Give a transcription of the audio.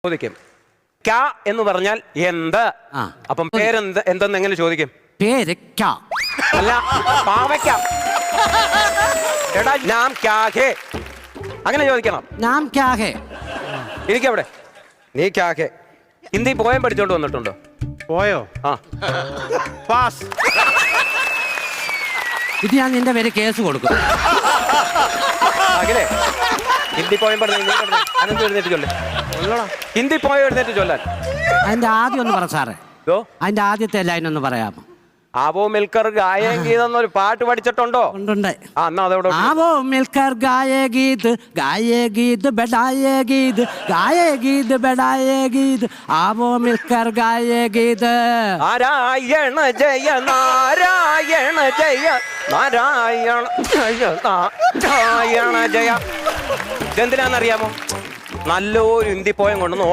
ചോദിക്കും ക്യാ എന്ന് പറഞ്ഞാൽ എന്ത്. അപ്പം പേരെന്ത് എന്തെന്ന് എങ്ങനെ ചോദിക്കും? പേര് ക്യാ അല്ല, പാവയ്ക്ക. എടാ നാം ക്യാ ഹേ അങ്ങനെ ചോദിക്കണം. നാം ക്യാ ഹേ. ഇരിക്കവിടെ. നീ ക്യാ ഹേ ഹിന്ദി പോയം പഠിച്ചോണ്ട് വന്നിട്ടുണ്ടോ? പോയോ? ആ പാസ്. ഇത് ഞാൻ നിന്റെ പേര് കേസ് കൊടുക്കും. അഖിലേ, ഹിന്ദി പോയം പറഞ്ഞു അനന്ത് എഴുന്നേറ്റ് ചൊല്ലേ. ഹിന്ദി പോയം എഴുന്നേറ്റ് ചൊല്ലാൻ. അതിന്റെ ആദ്യം ഒന്ന് പറ സാറേ. ഇതോ അതിന്റെ ആദ്യത്തെ ലൈൻ ഒന്ന് പറയാമോ? ആവോ മിൽക്കർ ഗായേ ഗീത് എന്നൊരു പാട്ട് പഠിച്ചിട്ടുണ്ടോ? ഉണ്ട്. ആ എന്നാ അതവിടെ. ആവോ മിൽക്കർ ഗായേ ഗീത് ബെഡായേ ഗീത് ഗായേ ഗീത് ബെഡായേ ഗീത് ആവോ മിൽക്കർ ഗായേ ഗീത്. നാരായണ ജയ നാരായണ ജയ നാരായണ ജയ നാരായണ ജയ. ഇതെന്തിനാന്നറിയാമോ? നല്ലൊരു ഹിന്ദി പോയം കൊണ്ടുവന്ന്